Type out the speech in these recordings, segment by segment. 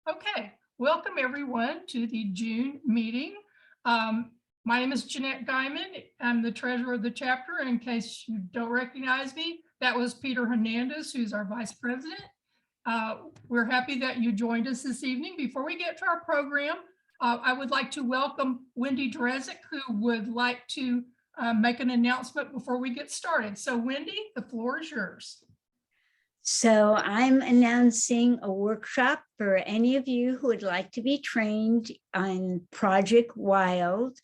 Okay, welcome everyone to the June meeting. My name is Jeanette Guyman. I'm the treasurer of the chapter. And in case you don't recognize me, that was Peter Hernandez, who's our vice president. We're happy that you joined us this evening. Before we get to our program, I would like to welcome Wendy Drezick, who would like to make an announcement before we get started. So Wendy, the floor is yours. So I'm announcing a workshop for any of you who would like to be trained on Project Wild.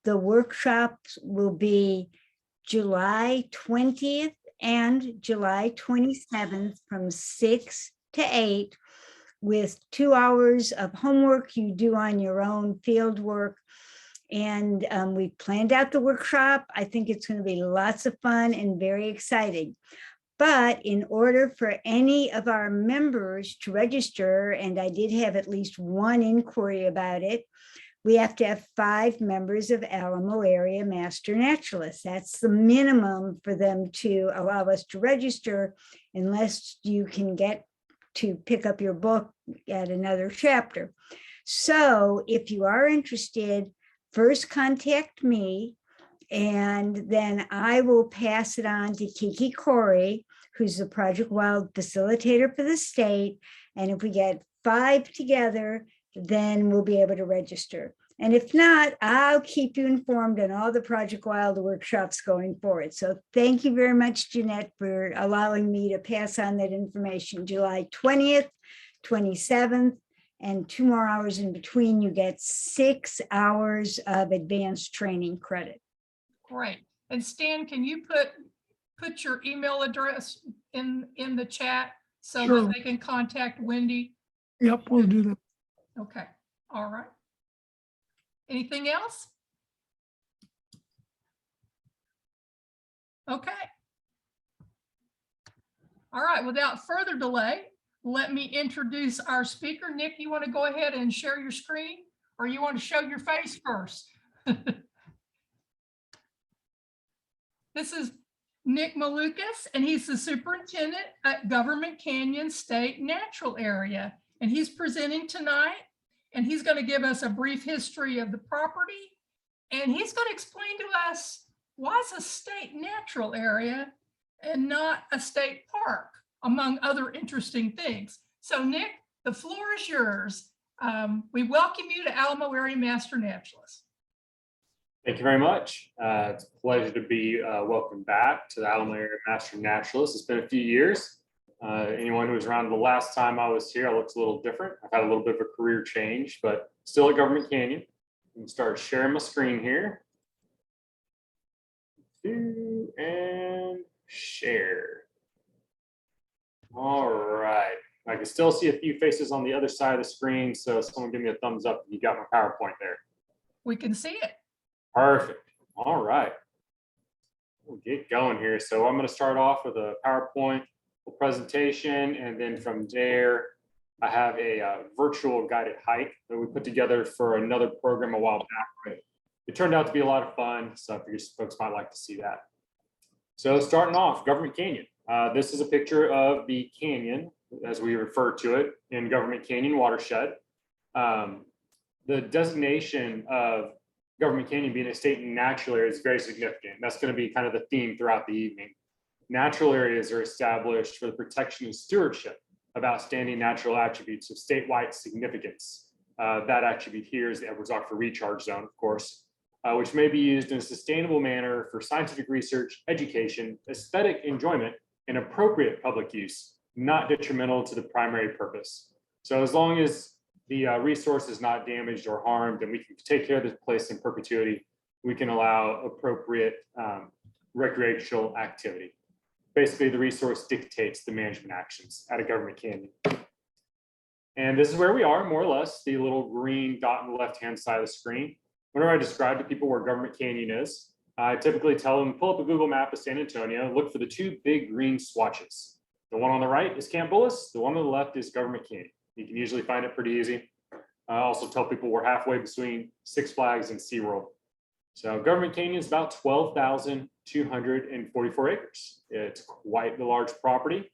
The workshops will be July 20th and July 27th from 6 to 8 with 2 hours of homework you do on your own, field work. And we planned out the workshop. I think it's going to be lots of fun and very exciting. But in order for any of our members to register, and I did have at least one inquiry about it, we have to have 5 members of Alamo Area Master Naturalists. That's the minimum for them to allow us to register, unless you can get to pick up your book at another chapter. So if you are interested, first contact me, and then I will pass it on to Kiki Corey, who's the Project Wild facilitator for the state. And if we get 5 together, then we'll be able to register. And if not, I'll keep you informed on all the Project Wild workshops going forward. So thank you very much, Jeanette, for allowing me to pass on that information. July 20th, 27th, and 2 more hours in between. You get 6 hours of advanced training credit. Great. And Stan, can you put your email address in the chat so Sure. that they can contact Wendy? Yep, we'll do that. Okay. All right. Anything else? Okay. All right. Without further delay, let me introduce our speaker. Nick, you want to go ahead and share your screen, or you want to show your face first? This is Nic Maloukis, and he's the superintendent at Government Canyon State Natural Area. And he's presenting tonight, and he's going to give us a brief history of the property. And he's going to explain to us why it's a state natural area and not a state park, among other interesting things. So Nick, the floor is yours. We welcome you to Alamo Area Master Naturalist. Thank you very much. It's a pleasure to be welcomed back to the Alamo Area Master Naturalist. It's been a few years. Anyone who was around the last time I was here, I looked a little different. I've had a little bit of a career change, but still at Government Canyon. I'm going to start sharing my screen here. And share. All right. I can still see a few faces on the other side of the screen, so someone give me a thumbs up if you got my PowerPoint there. We can see it. Perfect. All right. We'll get going here. So I'm going to start off with a PowerPoint presentation, and then from there, I have a virtual guided hike that we put together for another program a while back. It turned out to be a lot of fun, so I figured folks might like to see that. So starting off, Government Canyon. This is a picture of the canyon, as we refer to it, in Government Canyon watershed. The designation of Government Canyon being a state natural area is very significant. That's going to be kind of the theme throughout the evening. Natural areas are established for the protection and stewardship of outstanding natural attributes of statewide significance. That attribute here is the Edwards Aquifer Recharge Zone, of course, which may be used in a sustainable manner for scientific research, education, aesthetic enjoyment, and appropriate public use, not detrimental to the primary purpose. So as long as the resource is not damaged or harmed, and we can take care of this place in perpetuity, we can allow appropriate recreational activity. Basically, the resource dictates the management actions at a Government Canyon. And this is where we are, more or less, the little green dot on the left-hand side of the screen. Whenever I describe to people where Government Canyon is, I typically tell them, pull up a Google map of San Antonio, look for the 2 big green swatches. The one on the right is Camp Bullis, the one on the left is Government Canyon. You can usually find it pretty easy. I also tell people we're halfway between Six Flags and SeaWorld. So Government Canyon is about 12,244 acres. It's quite the large property.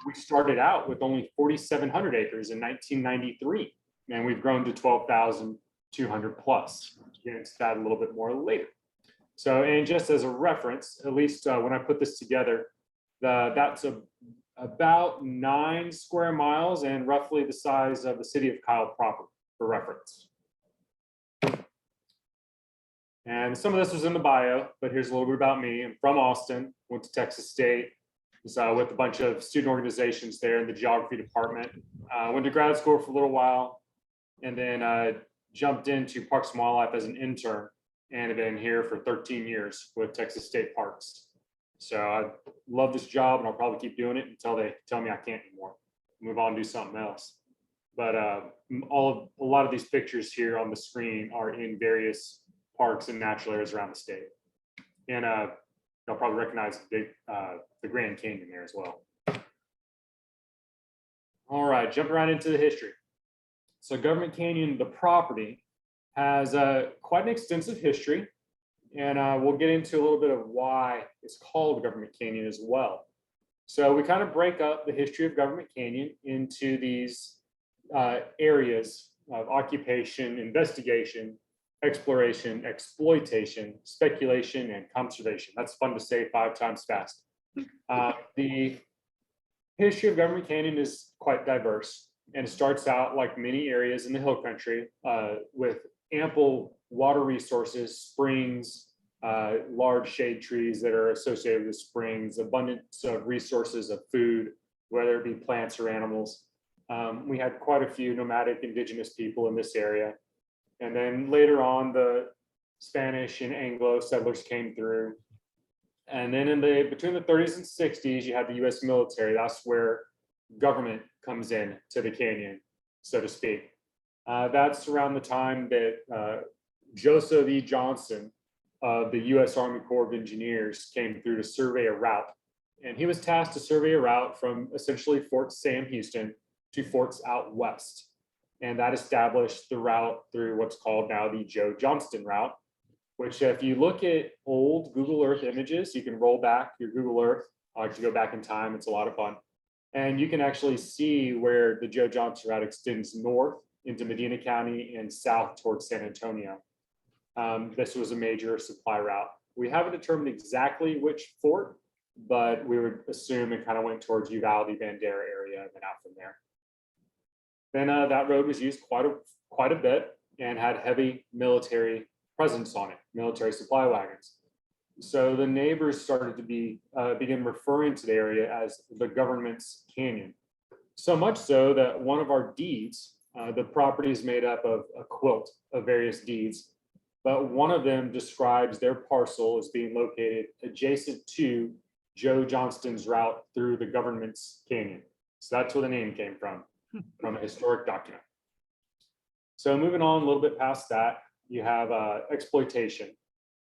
we started out with only 4,700 acres in 1993, and we've grown to 12,200 plus. Get into that a little bit more later. So, and just as a reference, at least when I put this together, that's about 9 square miles and roughly the size of the city of Kyle proper, for reference. And some of this was in the bio, but here's a little bit about me. I'm from Austin, went to Texas State, was with a bunch of student organizations there in the geography department. Went to grad school for a little while, and then jumped into Parks and Wildlife as an intern, and have been here for 13 years with Texas State Parks. So I love this job, and I'll probably keep doing it until they tell me I can't anymore. Move on and do something else. But a lot of these pictures here on the screen are in various parks and natural areas around the state. And you'll probably recognize the Grand Canyon there as well. All right, jumping right into the history. So Government Canyon, the property, has quite an extensive history. And we'll get into a little bit of why it's called Government Canyon as well. So we kind of break up the history of Government Canyon into these areas of occupation, investigation, exploration, exploitation, speculation, and conservation. That's fun to say 5 times fast. The history of Government Canyon is quite diverse, and it starts out like many areas in the hill country with ample water resources, springs, large shade trees that are associated with springs, abundance of resources of food, whether it be plants or animals. We had quite a few nomadic indigenous people in this area. And then later on, the Spanish and Anglo settlers came through. And then between the 30s and 60s, you had the US military. That's where government comes in to the canyon, so to speak. That's around the time that Joseph E. Johnston of the US Army Corps of Engineers came through to survey a route. And he was tasked to survey a route from essentially Fort Sam Houston to forts out west. And that established the route through what's called now the Joe Johnston route, which if you look at old Google Earth images, you can roll back your Google Earth. I like to go back in time. It's a lot of fun. And you can actually see where the Joe Johnston route extends north into Medina County and south towards San Antonio. This was a major supply route. We haven't determined exactly which fort, but we would assume it kind of went towards Uvalde, Bandera area, and then out from there. Then that road was used quite a bit and had heavy military presence on it, military supply wagons. So the neighbors started to begin referring to the area as the government's canyon. So much so that one of our deeds, the property is made up of a quilt of various deeds, but one of them describes their parcel as being located adjacent to Joe Johnston's route through the government's canyon. So that's where the name came from a historic document. So moving on a little bit past that, you have exploitation.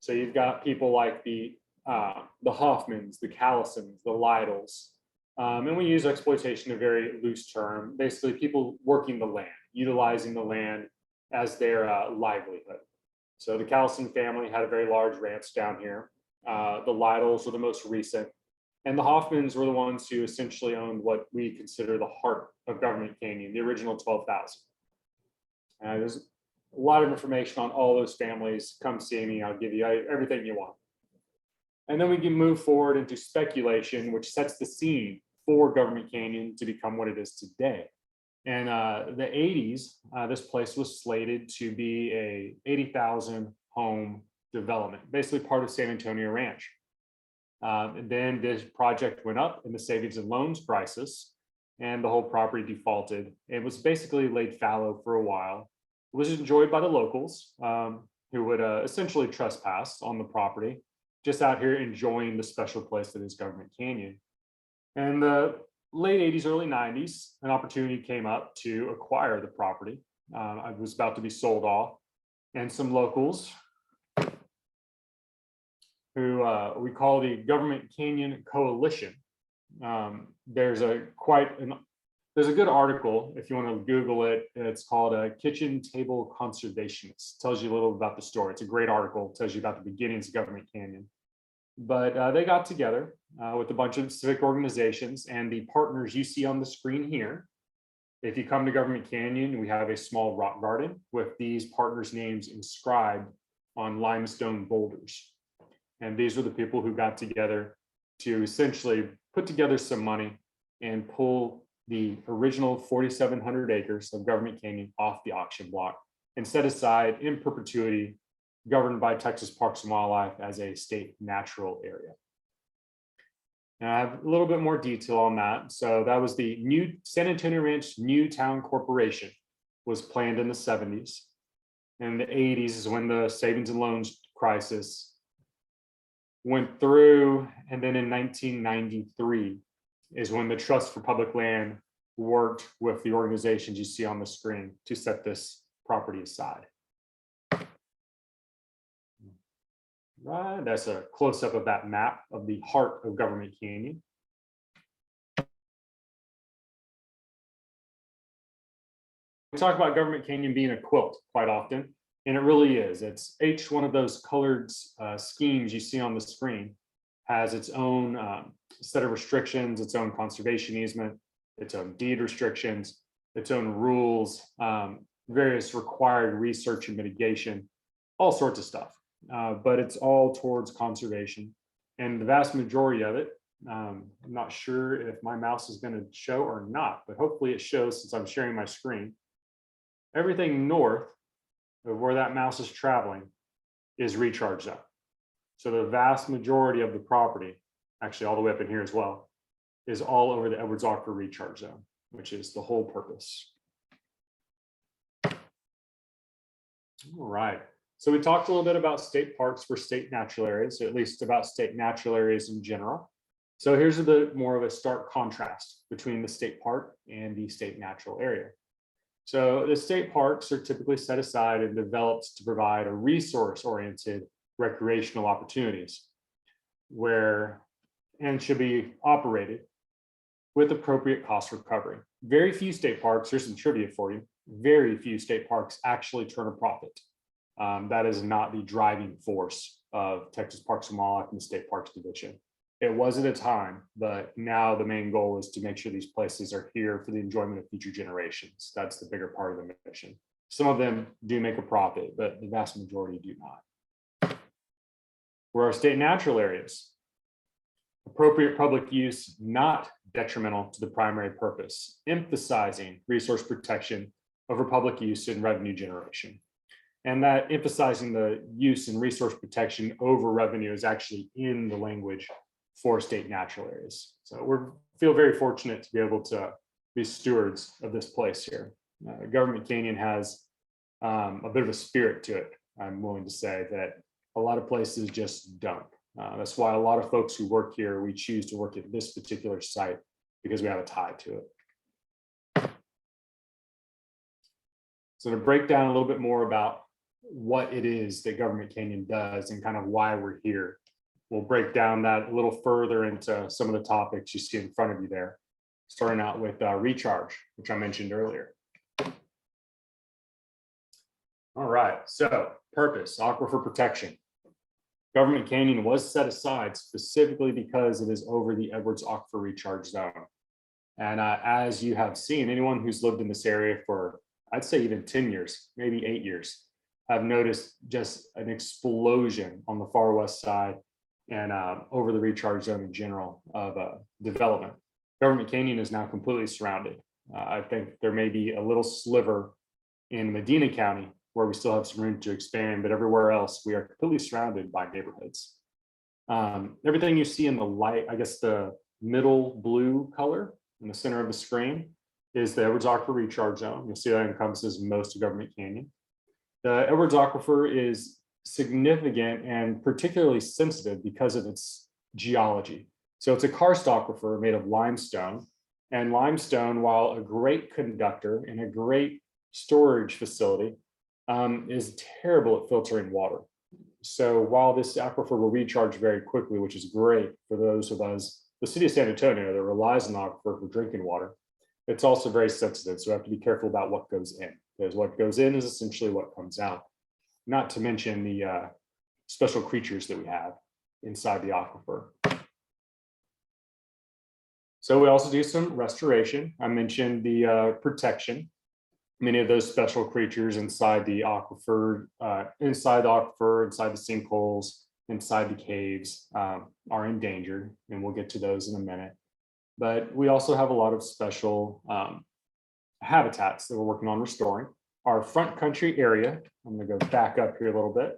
So you've got people like the Hoffmans, the Callisons, the Lytles. And we use exploitation, a very loose term, basically people working the land, utilizing the land as their livelihood. So the Callison family had a very large ranch down here. The Lytles were the most recent. And the Hoffmans were the ones who essentially owned what we consider the heart of Government Canyon, the original 12,000. There's a lot of information on all those families. Come see me, I'll give you everything you want. And then we can move forward into speculation, which sets the scene for Government Canyon to become what it is today. And the 80s, this place was slated to be a 80,000 home development, basically part of San Antonio Ranch. And then this project went up in the savings and loans crisis, and the whole property defaulted. It was basically laid fallow for a while. It was enjoyed by the locals who would essentially trespass on the property, just out here enjoying the special place that is Government Canyon. And the late 80s, early 90s, an opportunity came up to acquire the property. It was about to be sold off, and some locals who we call the Government Canyon Coalition. There's a good article if you want to Google it. It's called a Kitchen Table Conservationist. Tells you a little about the story. It's a great article. Tells you about the beginnings of Government Canyon. But they got together with a bunch of civic organizations and the partners you see on the screen here. If you come to Government Canyon, we have a small rock garden with these partners' names inscribed on limestone boulders. And these are the people who got together to essentially put together some money and pull the original 4,700 acres of Government Canyon off the auction block and set aside in perpetuity, governed by Texas Parks and Wildlife as a state natural area. And I have a little bit more detail on that. So that was the new San Antonio Ranch New Town Corporation was planned in the 70s. And the 80s is when the savings and loans crisis went through. And then in 1993 is when the Trust for Public Land worked with the organizations you see on the screen to set this property aside. Right, that's a close-up of that map of the heart of Government Canyon. We talk about Government Canyon being a quilt quite often, and it really is. It's each one of those colored schemes you see on the screen has its own set of restrictions, its own conservation easement, its own deed restrictions, its own rules, various required research and mitigation, all sorts of stuff. But it's all towards conservation. And the vast majority of it, I'm not sure if my mouse is going to show or not, but hopefully it shows since I'm sharing my screen. Everything north of where that mouse is traveling is recharge zone. So the vast majority of the property, actually all the way up in here as well, is all over the Edwards Aquifer recharge zone, which is the whole purpose. All right. So we talked a little bit about state parks for state natural areas, or at least about state natural areas in general. So here's a bit more of a stark contrast between the state park and the state natural area. So the state parks are typically set aside and developed to provide a resource-oriented recreational opportunities and should be operated with appropriate cost recovery. Very few state parks, here's some trivia for you, very few state parks actually turn a profit. That is not the driving force of Texas Parks and Wildlife and the State Parks Division. It was at a time, but now the main goal is to make sure these places are here for the enjoyment of future generations. That's the bigger part of the mission. Some of them do make a profit, but the vast majority do not. Where our state natural areas, appropriate public use, not detrimental to the primary purpose, emphasizing resource protection over public use and revenue generation. And that emphasizing the use and resource protection over revenue is actually in the language for state natural areas. So we feel very fortunate to be able to be stewards of this place here. Government Canyon has a bit of a spirit to it, I'm willing to say, that a lot of places just don't. That's why a lot of folks who work here, we choose to work at this particular site because we have a tie to it. So to break down a little bit more about what it is that Government Canyon does and kind of why we're here, we'll break down that a little further into some of the topics you see in front of you there, starting out with recharge, which I mentioned earlier. All right, so purpose, aquifer protection. Government Canyon was set aside specifically because it is over the Edwards Aquifer recharge zone. And as you have seen, anyone who's lived in this area for, I'd say even 10 years, maybe 8 years, have noticed just an explosion on the far west side and over the recharge zone in general of development. Government Canyon is now completely surrounded. I think there may be a little sliver in Medina County where we still have some room to expand, but everywhere else we are completely surrounded by neighborhoods. Everything you see in the light, I guess the middle blue color in the center of the screen is the Edwards Aquifer recharge zone. You'll see that encompasses most of Government Canyon. The Edwards Aquifer is significant and particularly sensitive because of its geology. So it's a karst aquifer made of limestone, and limestone, while a great conductor and a great storage facility, is terrible at filtering water. So while this aquifer will recharge very quickly, which is great for those of us, the city of San Antonio that relies on the aquifer for drinking water, it's also very sensitive. So we have to be careful about what goes in, because what goes in is essentially what comes out. Not to mention the special creatures that we have inside the aquifer. So we also do some restoration. I mentioned the protection. Many of those special creatures inside the aquifer, inside the sinkholes, inside the caves are endangered, and we'll get to those in a minute. But we also have a lot of special habitats that we're working on restoring. Our front country area, I'm going to go back up here a little bit.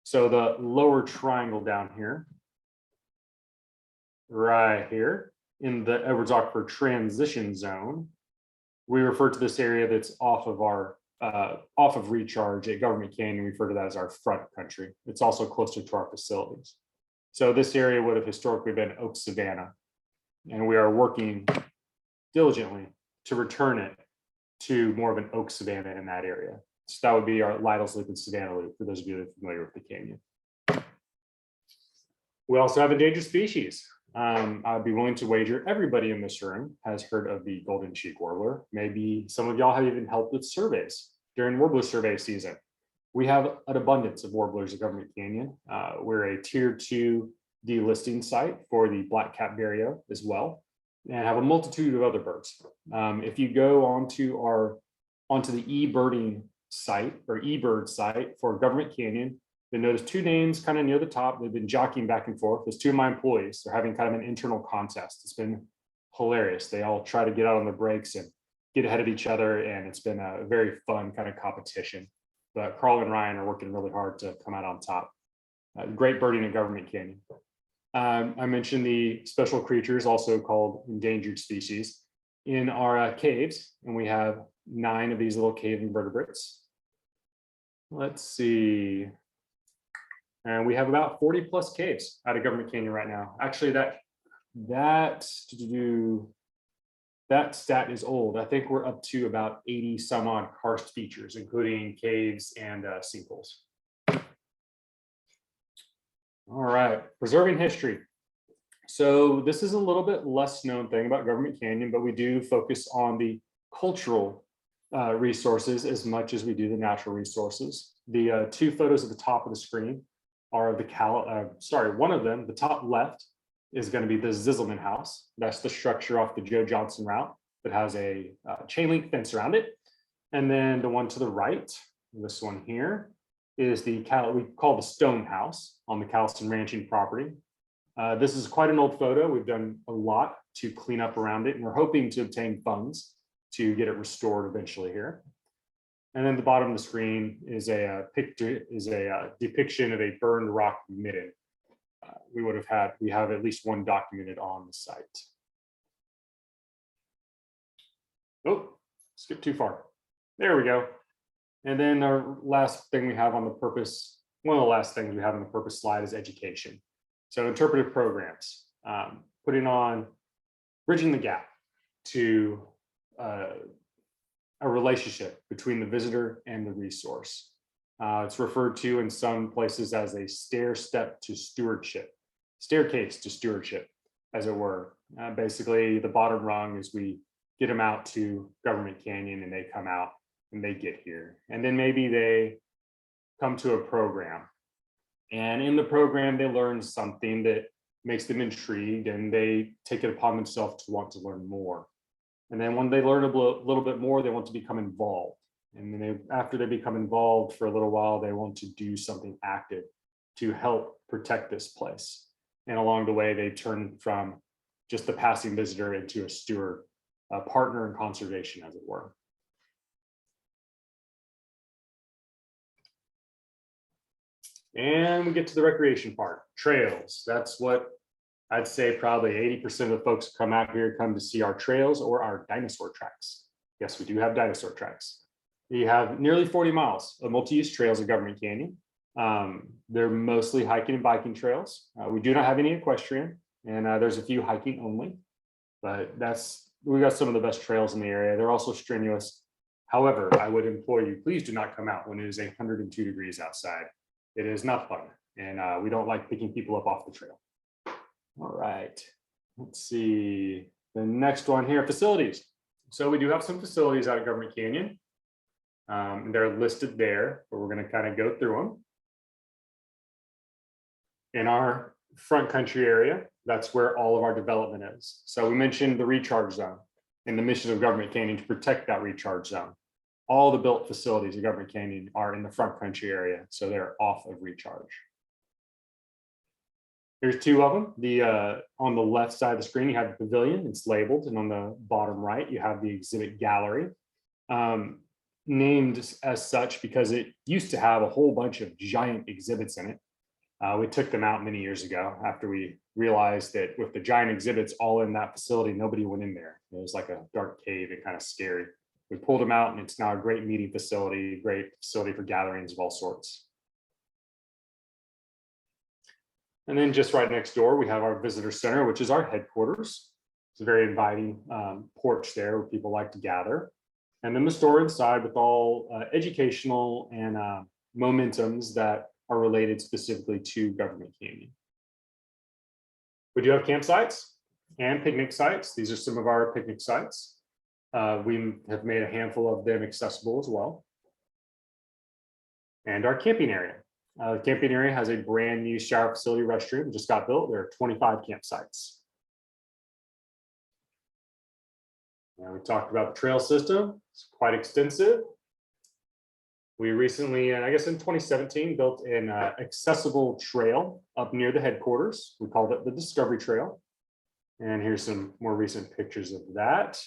So the lower triangle down here, right here in the Edwards Aquifer transition zone, we refer to this area that's off of recharge at Government Canyon. We refer to that as our front country. It's also closer to our facilities. So this area would have historically been oak savanna, and we are working diligently to return it to more of an oak savanna in that area. So that would be our Lytle's Loop and Savannah Loop, for those of you that are familiar with the canyon. We also have endangered species. I'd be willing to wager everybody in this room has heard of the golden cheek warbler. Maybe some of y'all have even helped with surveys during warbler survey season. We have an abundance of warblers at Government Canyon. We're a tier 2 delisting site for the black-capped vireo as well, and have a multitude of other birds. If you go onto the eBirding site or eBird site for Government Canyon, you'll notice two names kind of near the top. They've been jockeying back and forth. There's two of my employees. They're having kind of an internal contest. It's been hilarious. They all try to get out on the breaks and get ahead of each other, and it's been a very fun kind of competition. But Carl and Ryan are working really hard to come out on top. Great birding in Government Canyon. I mentioned the special creatures, also called endangered species, in our caves, and we have 9 of these little cave invertebrates. Let's see. And we have about 40 plus caves out of Government Canyon right now. Actually, that stat is old. I think we're up to about 80 some odd karst features, including caves and sinkholes. All right, preserving history. So this is a little bit less known thing about Government Canyon, but we do focus on the cultural resources as much as we do the natural resources. The 2 photos at the top of the screen are the one of them, the top left, is going to be the Zizelman House. That's the structure off the Joe Johnson route that has a chain link fence around it. And then the one to the right, this one here, is we call the Stone House on the Callison Ranching property. This is quite an old photo. We've done a lot to clean up around it, and we're hoping to obtain funds to get it restored eventually here. And then the bottom of the screen is a depiction of a burned rock midden. We have at least one documented on the site. Oh, skip too far. There we go. And then our last thing we have on the purpose, one of the last things we have on the purpose slide is education. So interpretive programs, bridging the gap to a relationship between the visitor and the resource. It's referred to in some places as a staircase to stewardship, as it were. Basically, the bottom rung is we get them out to Government Canyon, and they come out and they get here. And then maybe they come to a program. And in the program, they learn something that makes them intrigued, and they take it upon themselves to want to learn more. And then when they learn a little bit more, they want to become involved. And then after they become involved for a little while, they want to do something active to help protect this place. And along the way, they turn from just the passing visitor into a steward, a partner in conservation, as it were. And we get to the recreation part, trails. That's what I'd say probably 80% of the folks who come out here come to see our trails or our dinosaur tracks. Yes, we do have dinosaur tracks. We have nearly 40 miles of multi-use trails at Government Canyon. They're mostly hiking and biking trails. We do not have any equestrian, and there's a few hiking only, but we got some of the best trails in the area. They're also strenuous. However, I would implore you, please do not come out when it is 102 degrees outside. It is not fun, and we don't like picking people up off the trail. All right, let's see. The next one here, facilities. So we do have some facilities out of Government Canyon. They're listed there, but we're going to kind of go through them. In our front country area, That's where all of our development is. So we mentioned the recharge zone and the mission of Government Canyon to protect that recharge zone. All the built facilities of Government Canyon are in the front country area, so they're off of recharge. Here's two of them. On the left side of the screen, you have the pavilion, it's labeled, and on the bottom right, you have the exhibit gallery. Named as such because it used to have a whole bunch of giant exhibits in it. We took them out many years ago after we realized that with the giant exhibits all in that facility, nobody went in there. It was like a dark cave and kind of scary. We pulled them out and it's now a great meeting facility, great facility for gatherings of all sorts. And then just right next door, we have our visitor center, which is our headquarters. It's a very inviting porch there where people like to gather. And then the store inside with all educational and momentums that are related specifically to Government Canyon. We do have campsites and picnic sites. These are some of our picnic sites. We have made a handful of them accessible as well. And our camping area. The camping area has a brand new shower facility restroom, just got built. There are 25 campsites. Now we talked about the trail system. It's quite extensive. We recently, I guess in 2017, built an accessible trail up near the headquarters. We called it the Discovery Trail. And here's some more recent pictures of that.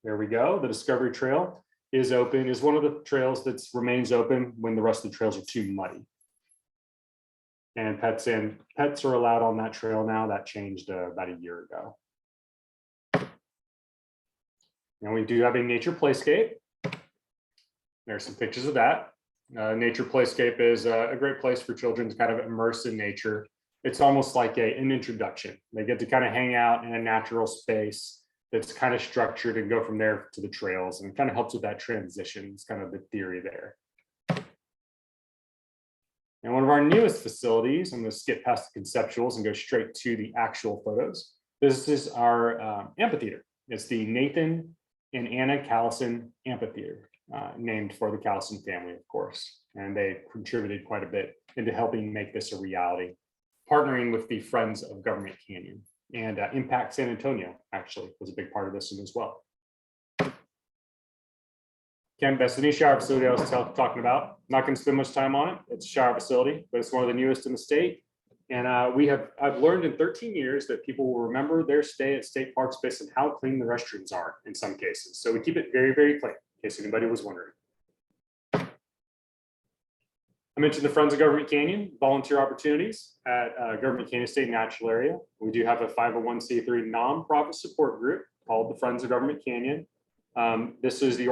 There we go. The Discovery Trail is open, is one of the trails that remains open when the rest of the trails are too muddy. And pets are allowed on that trail now. That changed about a year ago. And we do have a nature playscape. There's some pictures of that. Nature playscape is a great place for children to kind of immerse in nature. It's almost like an introduction. They get to kind of hang out in a natural space that's kind of structured and go from there to the trails, and it kind of helps with that transition. It's kind of the theory there. And one of our newest facilities, I'm going to skip past the conceptuals and go straight to the actual photos. This is our amphitheater. It's the Nathan and Anna Callison Amphitheater, named for the Callison family, of course. And they contributed quite a bit into helping make this a reality, partnering with the Friends of Government Canyon. And Impact San Antonio actually was a big part of this one as well. That's the new shower facility I was talking about. Not going to spend much time on it. It's a shower facility, but it's one of the newest in the state. And I've learned in 13 years that people will remember their stay at state parks based on how clean the restrooms are in some cases. So we keep it very, very clean, in case anybody was wondering. I mentioned the Friends of Government Canyon, volunteer opportunities at Government Canyon State Natural Area. We do have a 501c3 nonprofit support group called the Friends of Government Canyon. This is the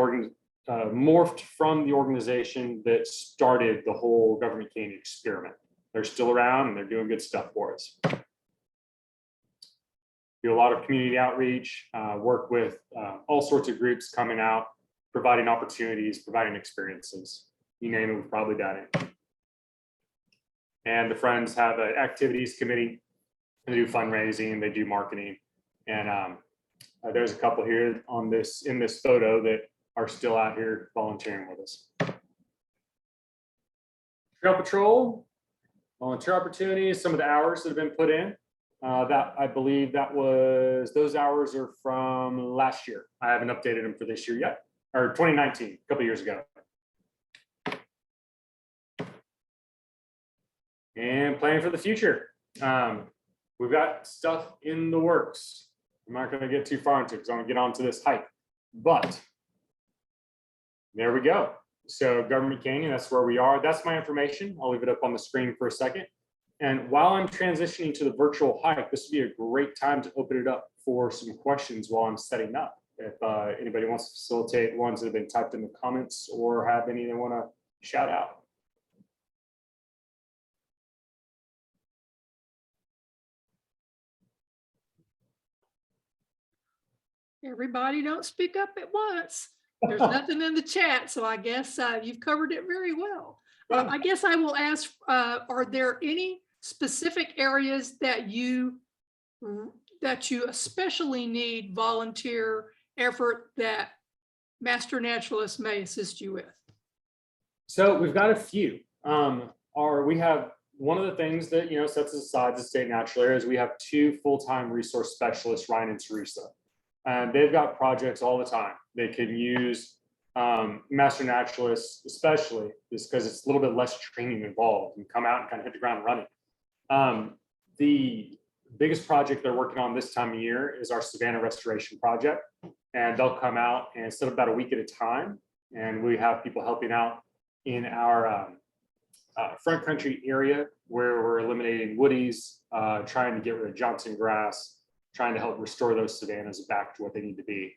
morphed from the organization that started the whole Government Canyon experiment. They're still around and they're doing good stuff for us. Do a lot of community outreach, work with all sorts of groups coming out, providing opportunities, providing experiences. You name it, we've probably done it. And the Friends have an activities committee. They do fundraising, they do marketing. And there's a couple here in this photo that are still out here volunteering with us. Trail Patrol, volunteer opportunities, some of the hours that have been put in. That I believe those hours are from last year. I haven't updated them for this year yet, or 2019, a couple years ago. And planning for the future. We've got stuff in the works. I'm not going to get too far into it because I'm going to get onto this hike, but there we go. So Government Canyon, that's where we are. That's my information. I'll leave it up on the screen for a second. And while I'm transitioning to the virtual hike, this would be a great time to open it up for some questions while I'm setting up. If anybody wants to facilitate ones that have been typed in the comments or have any they want to shout out. Everybody don't speak up at once. There's nothing in the chat, so I guess you've covered it very well. I guess I will ask, are there any specific areas that you especially need volunteer effort that master naturalists may assist you with? So we've got a few. We have one of the things that, sets us aside as a state natural area is we have 2 full-time resource specialists, Ryan and Teresa. And they've got projects all the time. They can use master naturalists, especially just because it's a little bit less training involved and come out and kind of hit the ground running. The biggest project they're working on this time of year is our Savannah restoration project. And they'll come out and set up about a week at a time. And we have people helping out in our front country area where we're eliminating woodies, trying to get rid of Johnson grass, trying to help restore those savannas back to what they need to be.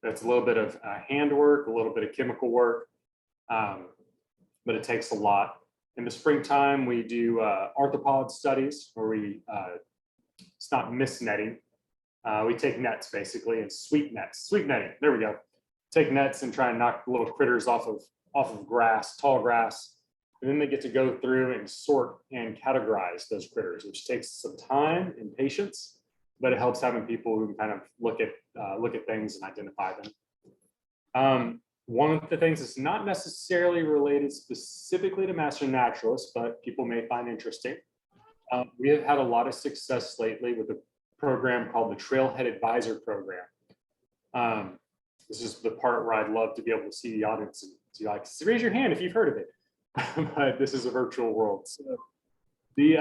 That's a little bit of handwork, a little bit of chemical work, but it takes a lot. In the springtime, we do arthropod studies where we, it's not mist netting. We take nets basically and sweep netting. There we go. Take nets and try and knock little critters off of grass, tall grass. And then they get to go through and sort and categorize those critters, which takes some time and patience, but it helps having people who can kind of look at things and identify them. One of the things that's not necessarily related specifically to master naturalists, but people may find interesting. We have had a lot of success lately with a program called the Trailhead Advisor Program. This is the part where I'd love to be able to see the audience and see, like, raise your hand if you've heard of it. But this is a virtual world. So the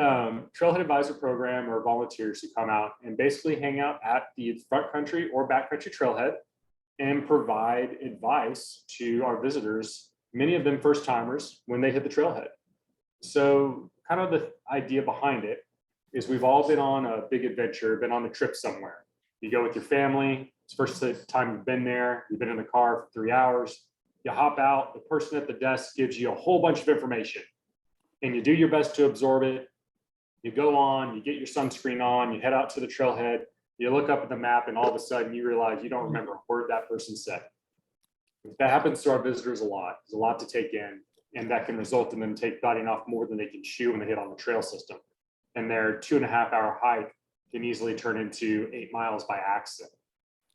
Trailhead Advisor Program are volunteers who come out and basically hang out at the front country or backcountry trailhead and provide advice to our visitors, many of them first timers, when they hit the trailhead. So kind of the idea behind it is we've all been on a big adventure, been on a trip somewhere. You go with your family, it's the first time you've been there, you've been in the car for 3 hours, you hop out, the person at the desk gives you a whole bunch of information and you do your best to absorb it. You go on, you get your sunscreen on, you head out to the trailhead, you look up at the map and all of a sudden you realize you don't remember a word that person said. That happens to our visitors a lot. There's a lot to take in, and that can result in them biting off more than they can chew when they hit on the trail system. And their 2.5-hour hike can easily turn into 8 miles by accident.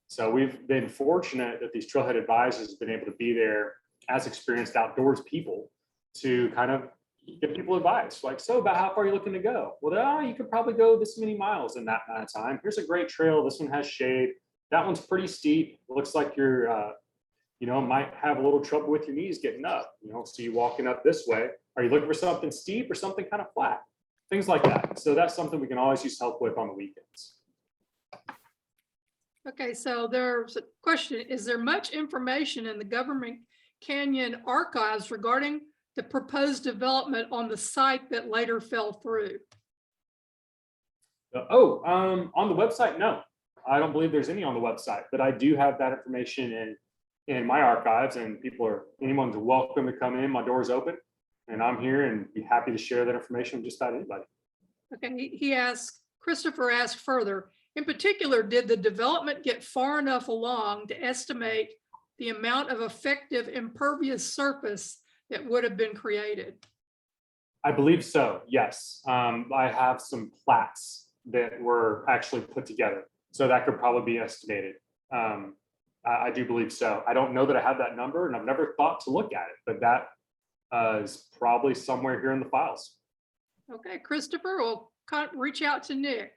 So we've been fortunate that these trailhead advisors have been able to be there as experienced outdoors people to kind of give people advice. Like, so about how far are you looking to go? Well, you could probably go this many miles in that amount of time. Here's a great trail. This one has shade. That one's pretty steep. Looks like you're, might have a little trouble with your knees getting up. So you walking up this way. Are you looking for something steep or something kind of flat? Things like that. So that's something we can always use help with on the weekends. Okay, so there's a question. Is there much information in the Government Canyon archives regarding the proposed development on the site that later fell through? On the website, no. I don't believe there's any on the website, but I do have that information in my archives, and anyone's welcome to come in. My door's open and I'm here and be happy to share that information with just about anybody. Okay, Christopher asked further, in particular, did the development get far enough along to estimate the amount of effective impervious surface that would have been created? I believe so, yes. I have some plats that were actually put together, so that could probably be estimated. I do believe so. I don't know that I have that number, and I've never thought to look at it, but that is probably somewhere here in the files. Okay, Christopher, we'll reach out to Nick.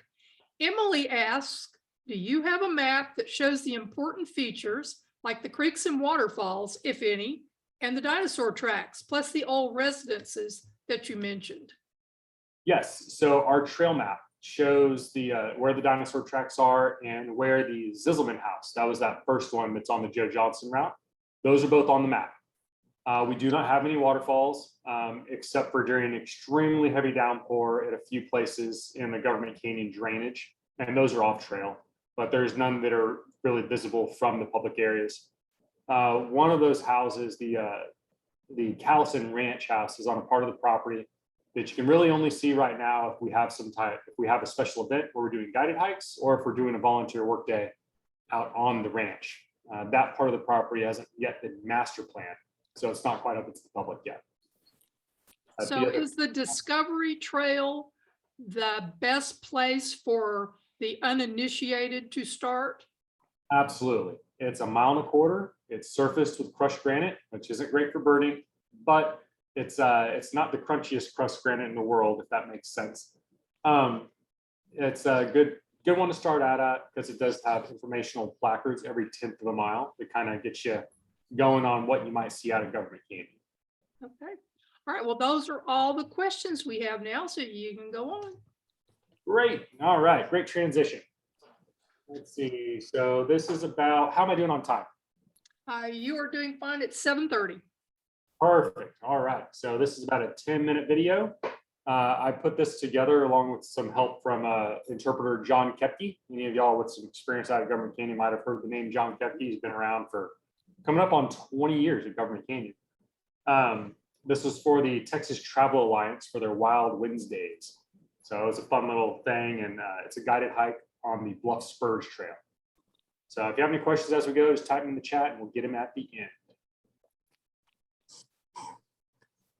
Emily asks, do you have a map that shows the important features like the creeks and waterfalls, if any, and the dinosaur tracks, plus the old residences that you mentioned? Yes, so our trail map shows the where the dinosaur tracks are and where the Zizelman house, that was that first one that's on the Joe Johnson route. Those are both on the map. We do not have any waterfalls except for during an extremely heavy downpour at a few places in the Government Canyon drainage, and those are off trail, but there's none that are really visible from the public areas. One of those houses, the Callison Ranch house, is on a part of the property that you can really only see right now if we have a special event where we're doing guided hikes or if we're doing a volunteer work day out on the ranch. That part of the property hasn't yet been master planned, so it's not quite open to the public yet. So is the Discovery Trail the best place for the uninitiated to start? Absolutely. It's 1.25 miles. It's surfaced with crushed granite, which isn't great for birding, but It's not the crunchiest crust granite in the world, if that makes sense. It's a good one to start out at because it does have informational placards every 10th of a mile to kind of get you going on what you might see out of Government Canyon. Okay. All right. Well, those are all the questions we have now, so you can go on. Great. All right. Great transition. Let's see. So this is about, how am I doing on time? You are doing fine at 7:30. Perfect. All right. So this is about a 10-minute video. I put this together along with some help from interpreter John Kepke. Any of y'all with some experience out of Government Canyon might have heard the name John Kepke. He's been around for coming up on 20 years at Government Canyon. This was for the Texas Travel Alliance for their Wild Wednesdays. So it was a fun little thing, and it's a guided hike on the Bluff Spurs Trail. So if you have any questions as we go, just type them in the chat and we'll get them at the end.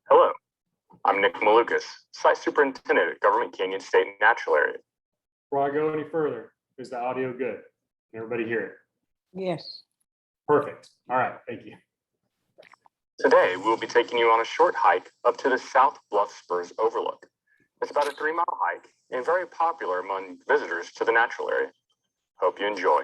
Hello, I'm Nic Maloukis, Site Superintendent at Government Canyon State Natural Area. Before I go any further, is the audio good? Can everybody hear it? Yes. Perfect. All right, thank you. Today, we'll be taking you on a short hike up to the South Bluff Spurs Overlook. It's about a 3-mile hike and very popular among visitors to the natural area. Hope you enjoy.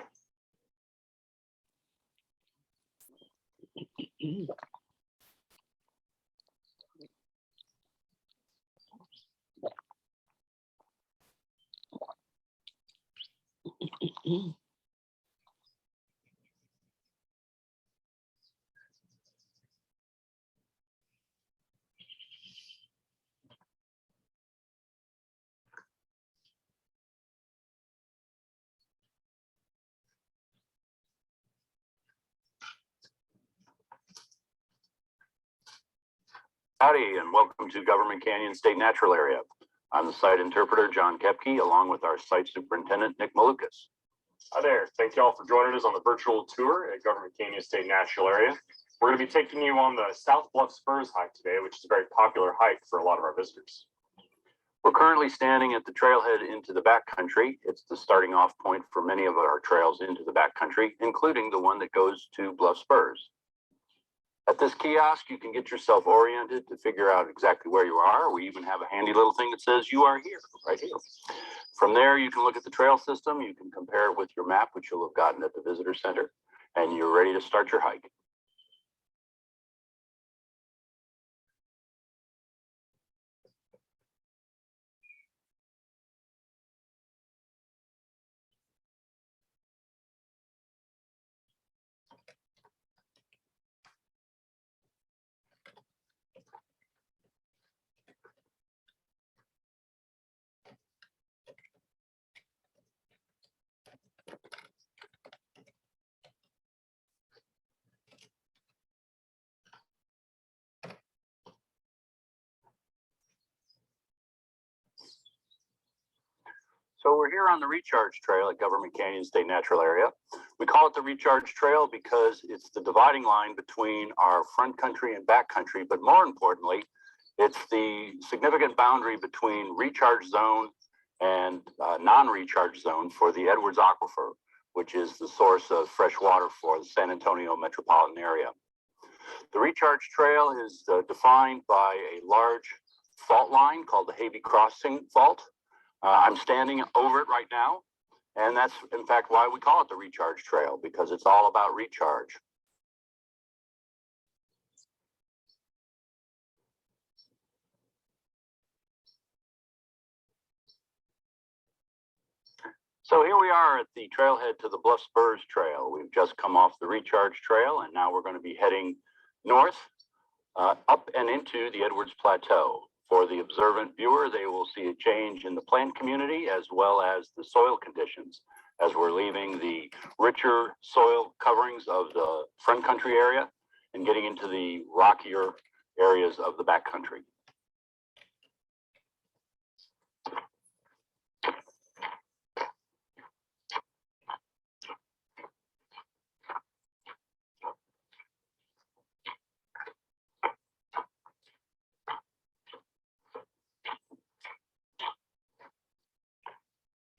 Howdy, and welcome to Government Canyon State Natural Area. I'm the site interpreter, John Kepke, along with our site superintendent, Nic Maloukis. Hi there. Thank you all for joining us on the virtual tour at Government Canyon State Natural Area. We're going to be taking you on the South Bluff Spurs hike today, which is a very popular hike for a lot of our visitors. We're currently standing at the trailhead into the backcountry. It's the starting off point for many of our trails into the backcountry, including the one that goes to Bluff Spurs. At this kiosk, you can get yourself oriented to figure out exactly where you are. We even have a handy little thing that says you are here, right here. From there, you can look at the trail system. You can compare it with your map, which you'll have gotten at the visitor center, and you're ready to start your hike. So we're here on the Recharge Trail at Government Canyon State Natural Area. We call it the Recharge Trail because it's the dividing line between our front country and back country, but more importantly, it's the significant boundary between recharge zone and non-recharge zone for the Edwards Aquifer, which is the source of fresh water for the San Antonio metropolitan area. The Recharge Trail is defined by a large fault line called the Havey Crossing Fault. I'm standing over it right now, and that's in fact why we call it the Recharge Trail, because it's all about recharge. So here we are at the trailhead to the Bluff Spurs Trail. We've just come off the Recharge Trail, and now we're going to be heading north, up and into the Edwards Plateau. For the observant viewer, they will see a change in the plant community as well as the soil conditions as we're leaving the richer soil coverings of the front country area and getting into the rockier areas of the back country.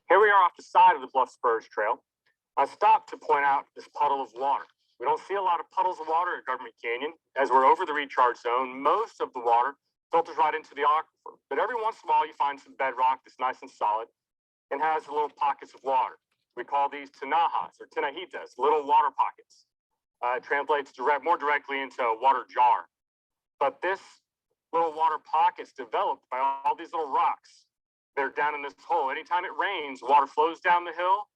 Here we are off the side of the Bluff Spurs Trail. I stopped to point out this puddle of water. We don't see a lot of puddles of water at Government Canyon. As we're over the recharge zone, most of the water filters right into the aquifer. But every once in a while, you find some bedrock that's nice and solid and has little pockets of water. We call these tinajas or tinajitas, little water pockets. It translates more directly into a water jar. But this little water pockets developed by all these little rocks. They're down in this hole. Anytime it rains, water flows down the hill,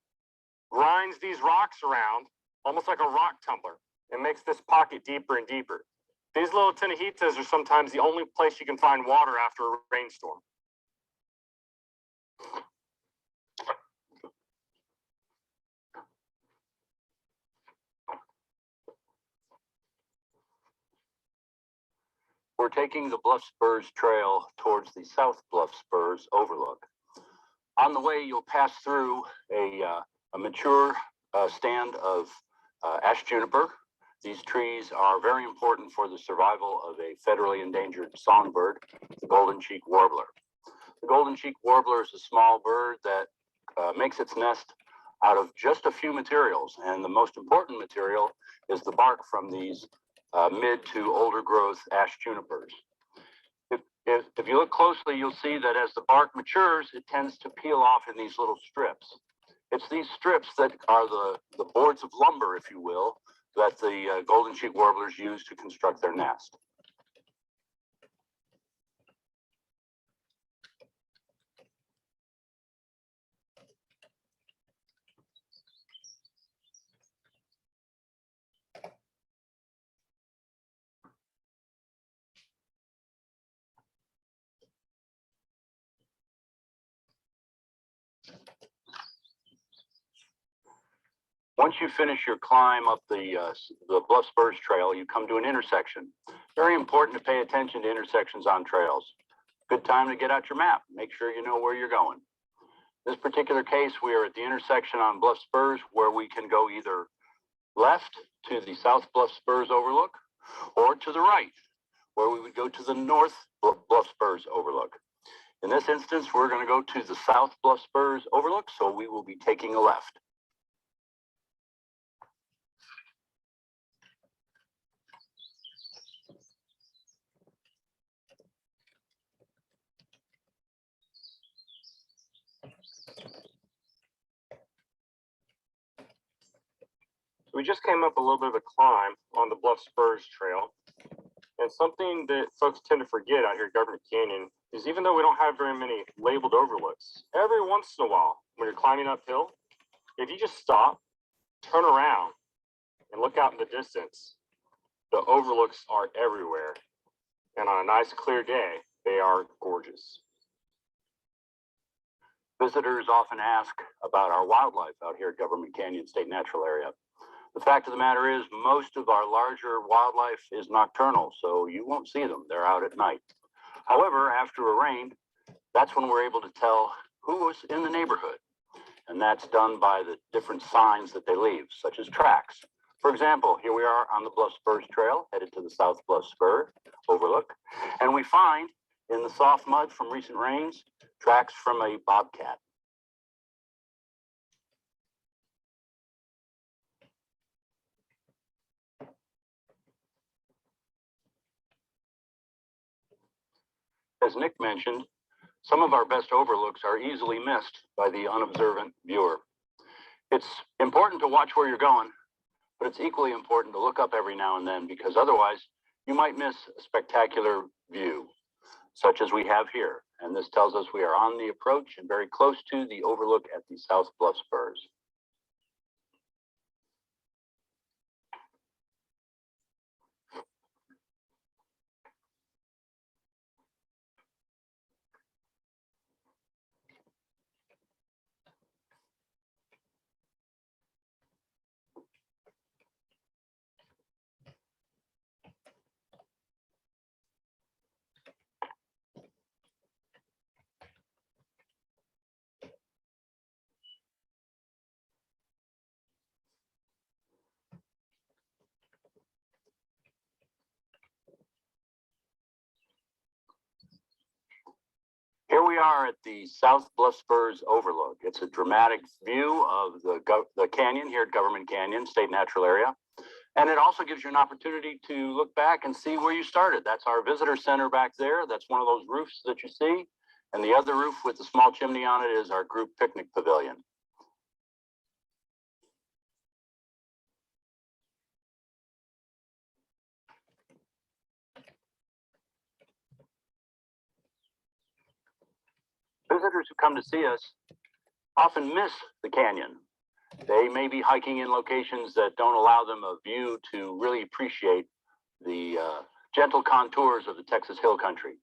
grinds these rocks around, almost like a rock tumbler, and makes this pocket deeper and deeper. These little tinajitas are sometimes the only place you can find water after a rainstorm. We're taking the Bluff Spurs Trail towards the South Bluff Spurs Overlook. On the way, you'll pass through a mature stand of ash juniper. These trees are very important for the survival of a federally endangered songbird, the golden cheek warbler. The golden cheek warbler is a small bird that makes its nest out of just a few materials, and the most important material is the bark from these mid to older growth ash junipers. If you look closely, you'll see that as the bark matures, it tends to peel off in these little strips. It's these strips that are the boards of lumber, if you will, that the golden cheek warblers use to construct their nest. Once you finish your climb up the Bluff Spurs Trail, you come to an intersection. Very important to pay attention to intersections on trails. Good time to get out your map. Make sure you know where you're going. In this particular case, we are at the intersection on Bluff Spurs where we can go either left to the South Bluff Spurs Overlook or to the right, where we would go to the North Bluff Spurs Overlook. In this instance, we're going to go to the South Bluff Spurs Overlook, so we will be taking a left. We just came up a little bit of a climb on the Bluff Spurs Trail. And something that folks tend to forget out here at Government Canyon is even though we don't have very many labeled overlooks, every once in a while, when you're climbing uphill, if you just stop, turn around, and look out in the distance, the overlooks are everywhere. And on a nice clear day, they are gorgeous. Visitors often ask about our wildlife out here at Government Canyon State Natural Area. The fact of the matter is most of our larger wildlife is nocturnal, so you won't see them. They're out at night. However, after a rain, that's when we're able to tell who was in the neighborhood. And that's done by the different signs that they leave, such as tracks. For example, here we are on the Bluff Spurs Trail, headed to the South Bluff Spur Overlook. And we find in the soft mud from recent rains, tracks from a bobcat. As Nick mentioned, some of our best overlooks are easily missed by the unobservant viewer. It's important to watch where you're going, but it's equally important to look up every now and then because otherwise you might miss a spectacular view, such as we have here. And this tells us we are on the approach and very close to the overlook at the South Bluff Spurs. Here we are at the South Bluff Spurs Overlook. It's a dramatic view of the canyon here at Government Canyon State Natural Area. And it also gives you an opportunity to look back and see where you started. That's our visitor center back there. That's one of those roofs that you see. And the other roof with the small chimney on it is our group picnic pavilion. Visitors who come to see us often miss the canyon. They may be hiking in locations that don't allow them a view to really appreciate the gentle contours of the Texas Hill Country.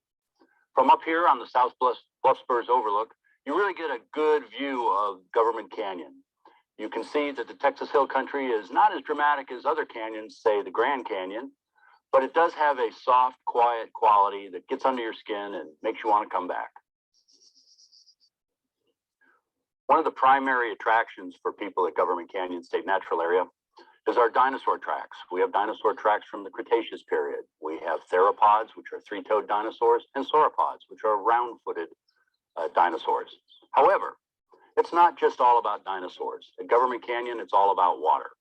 From up here on the South Bluff Spurs overlook, you really get a good view of Government Canyon. You can see that the Texas Hill Country is not as dramatic as other canyons, say the Grand Canyon, but it does have a soft, quiet quality that gets under your skin and makes you want to come back. One of the primary attractions for people at Government Canyon State Natural Area is our dinosaur tracks. We have dinosaur tracks from the Cretaceous period. We have theropods, which are three-toed dinosaurs, and sauropods, which are round-footed dinosaurs. However, it's not just all about dinosaurs. At Government Canyon, it's all about water.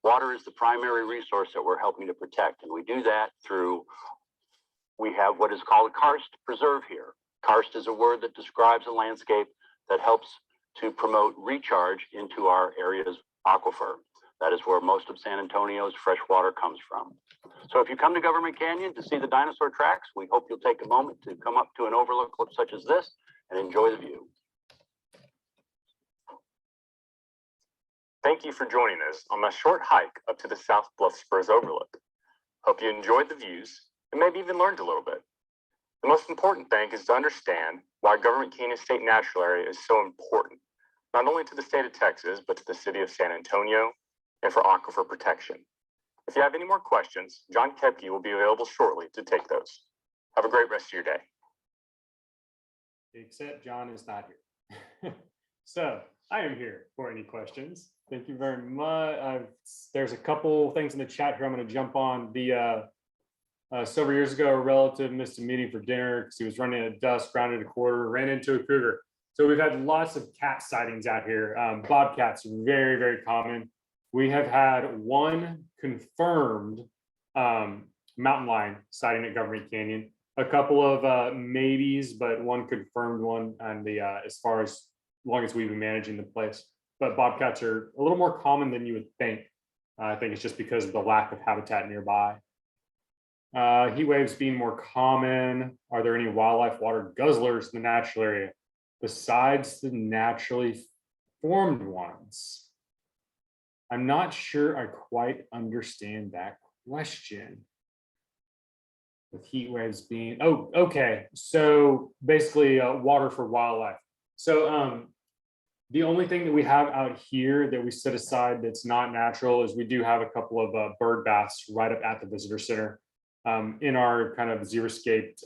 Water is the primary resource that we're helping to protect, and we do that through, we have what is called a karst preserve here. Karst is a word that describes a landscape that helps to promote recharge into our area's aquifer. That is where most of San Antonio's fresh water comes from. So if you come to Government Canyon to see the dinosaur tracks, we hope you'll take a moment to come up to an overlook such as this and enjoy the view. Thank you for joining us on my short hike up to the South Bluff Spurs overlook. Hope you enjoyed the views and maybe even learned a little bit. The most important thing is to understand why Government Canyon State Natural Area is so important, not only to the state of Texas, but to the city of San Antonio and for aquifer protection. If you have any more questions, John Kepke will be available shortly to take those. Have a great rest of your day. Except John is not here. So I am here for any questions. Thank you very much. There's a couple things in the chat here I'm going to jump on. Several years ago, a relative missed a meeting for dinner because he was running at dusk, grounded a quarter, ran into a cougar. So we've had lots of cat sightings out here. Bobcats are very, very common. We have had one confirmed mountain lion sighting at Government Canyon, a couple of maybes, but one confirmed one on the as far as long as we've been managing the place. But bobcats are a little more common than you would think. I think it's just because of the lack of habitat nearby. Heat waves being more common. Are there any wildlife water guzzlers in the natural area besides the naturally formed ones? I'm not sure I quite understand that question. With heat waves being, oh, okay. So basically water for wildlife. So the only thing that we have out here that we set aside that's not natural is we do have a couple of bird baths right up at the visitor center in our kind of xeriscaped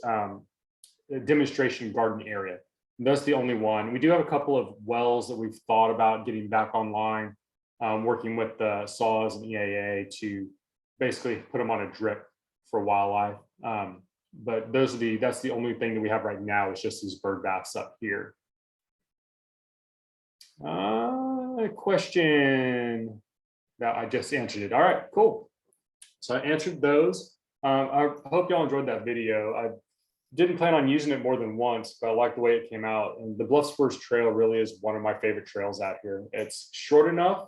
demonstration garden area. And that's the only one. We do have a couple of wells that we've thought about getting back online, working with the SAWS and EAA to basically put them on a drip for wildlife. But that's the only thing that we have right now is just these bird baths up here. Question that I just answered it. All right, cool. So I answered those. I hope y'all enjoyed that video. I didn't plan on using it more than once, but I like the way it came out. And the Bluff Spurs Trail really is one of my favorite trails out here. It's short enough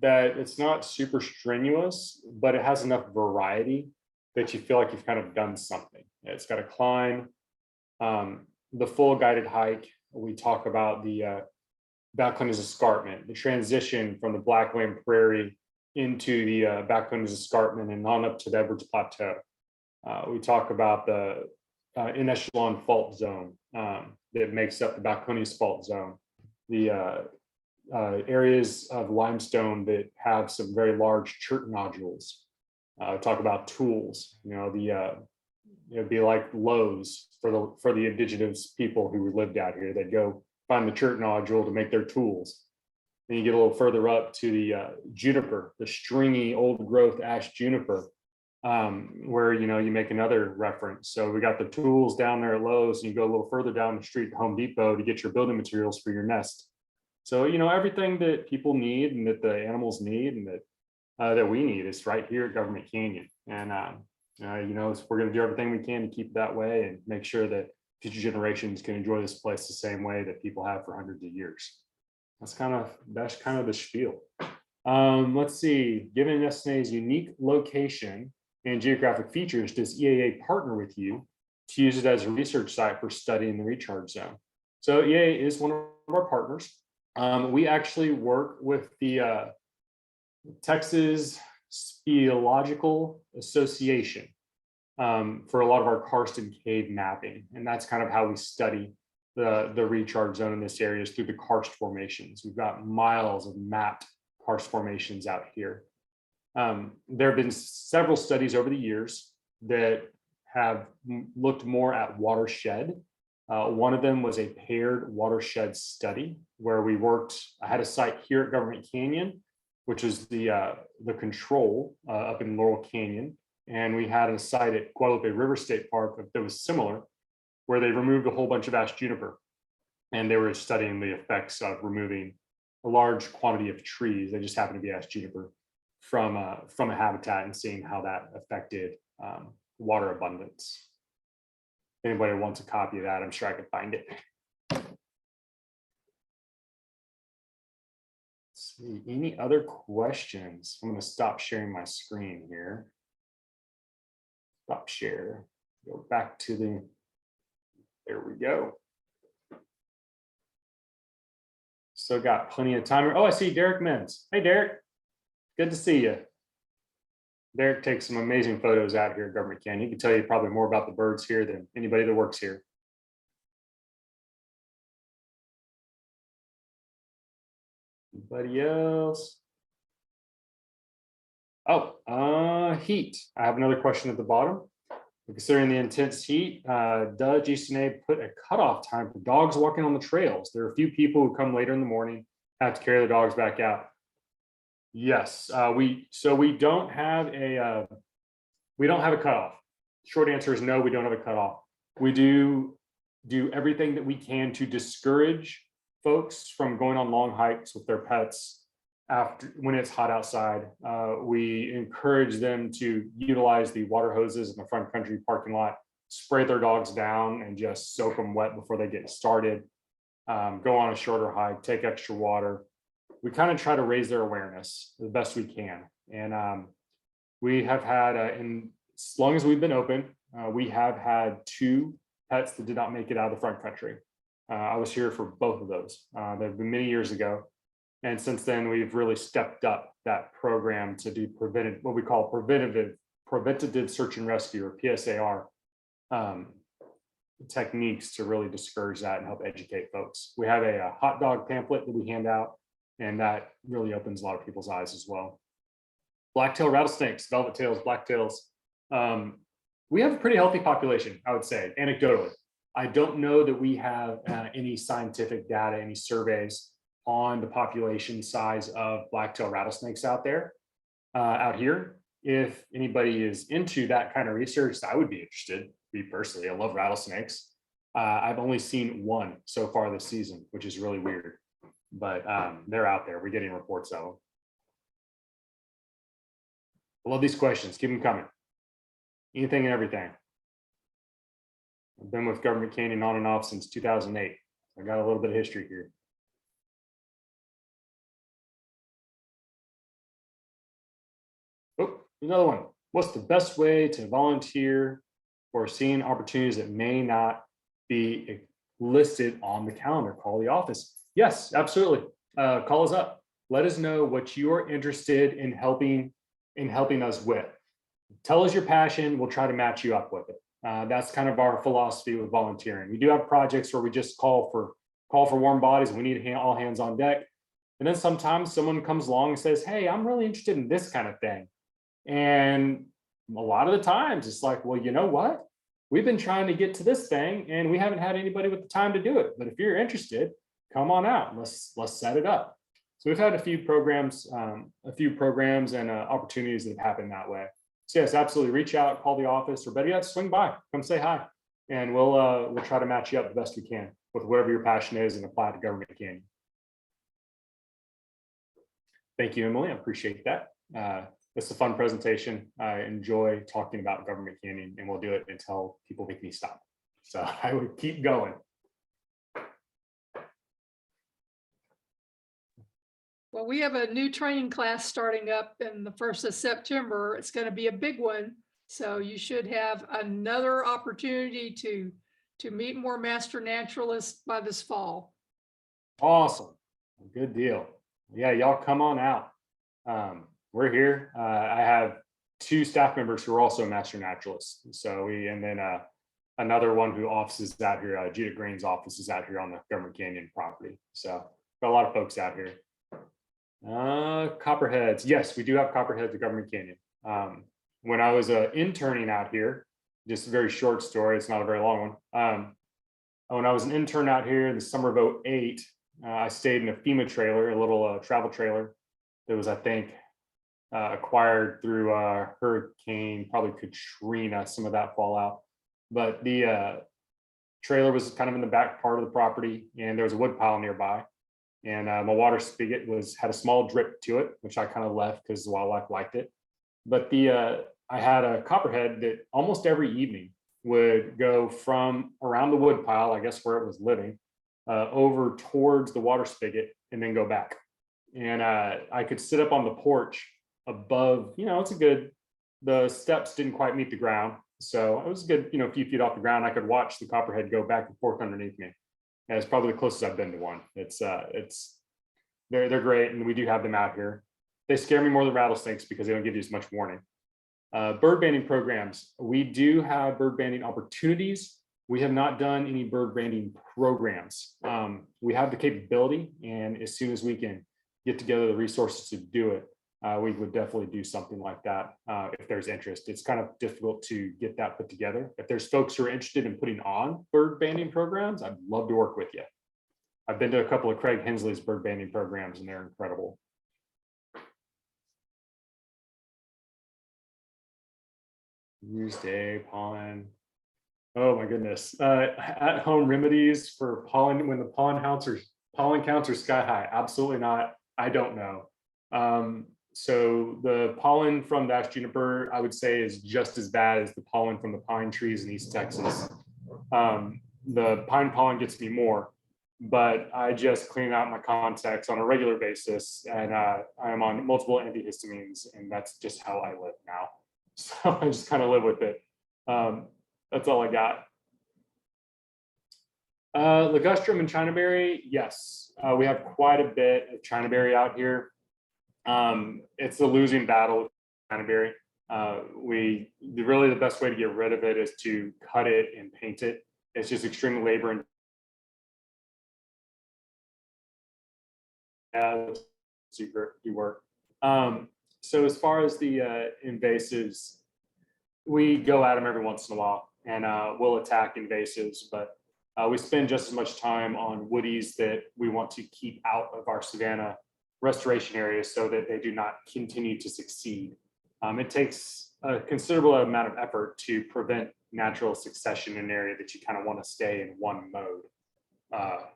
that it's not super strenuous, but it has enough variety that you feel like you've kind of done something. It's got a climb, the full guided hike. We talk about the Balcones Escarpment, the transition from the Blackland Prairie into the Balcones Escarpment and on up to the Edwards Plateau. We talk about the in echelon fault zone that makes up the Balcones fault zone, the areas of limestone that have some very large chert nodules. Talk about tools, it'd be like Lowe's for the indigenous people who lived out here. They'd go find the chert nodule to make their tools. Then you get a little further up to the juniper, the stringy old growth ash juniper, where you make another reference. So we got the tools down there at Lowe's, and you go a little further down the street to Home Depot to get your building materials for your nest. So everything that people need and that the animals need and that that we need is right here at Government Canyon. And, we're going to do everything we can to keep it that way and make sure that future generations can enjoy this place the same way that people have for hundreds of years. That's kind of the spiel. Let's see, given SNA's unique location and geographic features, does EAA partner with you to use it as a research site for studying the recharge zone? So EAA is one of our partners. We actually work with the Texas Speleological Association for a lot of our karst cave mapping. And that's kind of how we study the recharge zone in this area, is through the karst formations. We've got miles of mapped karst formations out here. There have been several studies over the years that have looked more at watershed. One of them was a paired watershed study where we worked. I had a site here at Government Canyon, which is the control up in Laurel Canyon. And we had a site at Guadalupe River State Park that was similar, where they removed a whole bunch of ash juniper. And they were studying the effects of removing a large quantity of trees. They just happened to be ash juniper from a habitat, and seeing how that affected water abundance. If anybody wants a copy of that, I'm sure I could find it. Let's see, any other questions? I'm going to stop sharing my screen here. Stop share. Go back to the, there we go. So got plenty of time. Oh, I see Derek Menz. Hey, Derek. Good to see you. Derek takes some amazing photos out here at Government Canyon. He can tell you probably more about the birds here than anybody that works here. Anybody else? Oh, heat. I have another question at the bottom. Considering the intense heat, does ESNA put a cutoff time for dogs walking on the trails? There are a few people who come later in the morning, have to carry the dogs back out. Yes, we don't have a cutoff. Short answer is no, we don't have a cutoff. We do everything that we can to discourage folks from going on long hikes with their pets when it's hot outside. We encourage them to utilize the water hoses in the front country parking lot, spray their dogs down and just soak them wet before they get started. Go on a shorter hike, take extra water. We kind of try to raise their awareness the best we can. And we have had, as long as we've been open, we have had 2 pets that did not make it out of the front country. I was here for both of those. They've been many years ago. And since then, we've really stepped up that program to do what we call preventative search and rescue, or PSAR, techniques to really discourage that and help educate folks. We have a hot dog pamphlet that we hand out, and that really opens a lot of people's eyes as well. Black-tailed rattlesnakes, velvet-tails, black-tails. We have a pretty healthy population, I would say, anecdotally. I don't know that we have any scientific data, any surveys on the population size of black-tailed rattlesnakes out here. If anybody is into that kind of research, I would be interested. Me personally, I love rattlesnakes. I've only seen 1 so far this season, which is really weird, but they're out there. We're getting reports of them. I love these questions. Keep them coming. Anything and everything. I've been with Government Canyon on and off since 2008. I got a little bit of history here. Oh, another one. What's the best way to volunteer for seeing opportunities that may not be listed on the calendar? Call the office. Yes, absolutely. Call us up. Let us know what you are interested in helping us with. Tell us your passion. We'll try to match you up with it. That's kind of our philosophy with volunteering. We do have projects where we just call for warm bodies. We need all hands on deck. And then sometimes someone comes along and says, hey, I'm really interested in this kind of thing. And a lot of the times it's like, well, you know what? We've been trying to get to this thing and we haven't had anybody with the time to do it. But if you're interested, come on out and let's set it up. So we've had a few programs and opportunities that have happened that way. So yes, absolutely. Reach out, call the office, or better yet, swing by, come say hi, and we'll try to match you up the best we can with whatever your passion is and apply it to Government Canyon. Thank you, Emily. I appreciate that. It's a fun presentation. I enjoy talking about Government Canyon, and we'll do it until people make me stop. So I would keep going. Well, we have a new training class starting up in the 1st of September. It's going to be a big one. So you should have another opportunity to meet more master naturalists by this fall. Awesome. Good deal. Yeah, y'all come on out. We're here. I have 2 staff members who are also master naturalists. So and then another one who offices out here, Judith Green's office is out here on the Government Canyon property. So got a lot of folks out here. Copperheads. Yes, we do have copperheads at Government Canyon. When I was interning out here, just a very short story, it's not a very long one. When I was an intern out here in the summer of 2008, I stayed in a FEMA trailer, a little travel trailer that was, I think, acquired through Hurricane, probably Katrina, some of that fallout. But the trailer was kind of in the back part of the property, and there was a wood pile nearby. And my water spigot had a small drip to it, which I kind of left because the wildlife liked it. But I had a copperhead that almost every evening would go from around the wood pile, I guess where it was living, over towards the water spigot and then go back. And I could sit up on the porch above, the steps didn't quite meet the ground. So it was a good, a few feet off the ground. I could watch the copperhead go back and forth underneath me. And it's probably the closest I've been to one. They're great, and we do have them out here. They scare me more than rattlesnakes because they don't give you as much warning. Bird banding programs. We do have bird banding opportunities. We have not done any bird banding programs. We have the capability, and as soon as we can get together the resources to do it, we would definitely do something like that if there's interest. It's kind of difficult to get that put together. If there's folks who are interested in putting on bird banding programs, I'd love to work with you. I've been to a couple of Craig Hensley's bird banding programs, and they're incredible. Use day pollen. Oh my goodness. At home remedies for pollen when the pollen counts are sky high. Absolutely not. I don't know. So the pollen from the ash juniper, I would say, is just as bad as the pollen from the pine trees in East Texas. The pine pollen gets me more, but I just clean out my contacts on a regular basis, and I'm on multiple antihistamines, and that's just how I live now. So I just kind of live with it. That's all I got. Ligustrum and Chinaberry, yes, we have quite a bit of Chinaberry out here. It's a losing battle with Chinaberry. Really the best way to get rid of it is to cut it and paint it. It's just extreme labor and super work. So as far as the invasives, we go at them every once in a while, and we'll attack invasives, but we spend just as much time on woodies that we want to keep out of our savanna restoration areas so that they do not continue to succeed. It takes a considerable amount of effort to prevent natural succession in an area that you kind of want to stay in one mode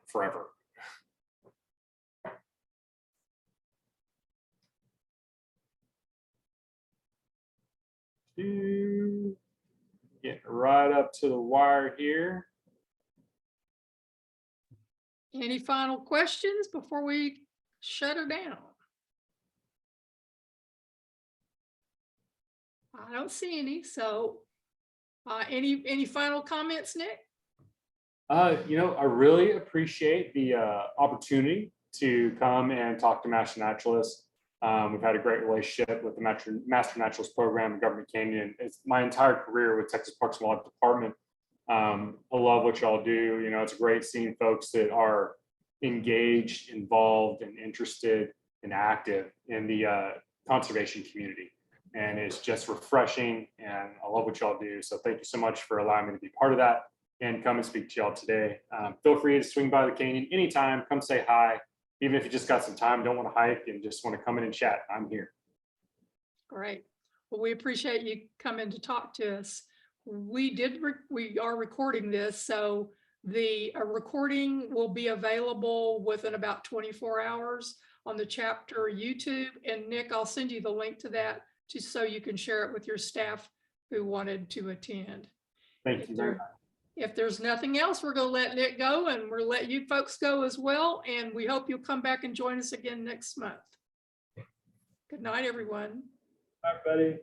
forever. Get right up to the wire here. Any final questions before we shut her down? I don't see any. So any final comments, Nick? I really appreciate the opportunity to come and talk to master naturalists. We've had a great relationship with the Master Naturalist program in Government Canyon. It's my entire career with Texas Parks and Wildlife Department. I love what y'all do. It's great seeing folks that are engaged, involved, and interested and active in the conservation community. And it's just refreshing, and I love what y'all do. So thank you so much for allowing me to be part of that and come and speak to y'all today. Feel free to swing by the canyon anytime, come say hi. Even if you just got some time, don't want to hike and just want to come in and chat, I'm here. Great. Well, we appreciate you coming to talk to us. We are recording this, so the recording will be available within about 24 hours on the chapter YouTube. And Nick, I'll send you the link to that just so you can share it with your staff who wanted to attend. Thank you very much. If there's nothing else, we're going to let Nick go, and we'll let you folks go as well. And we hope you'll come back and join us again next month. Good night, everyone. Bye, everybody.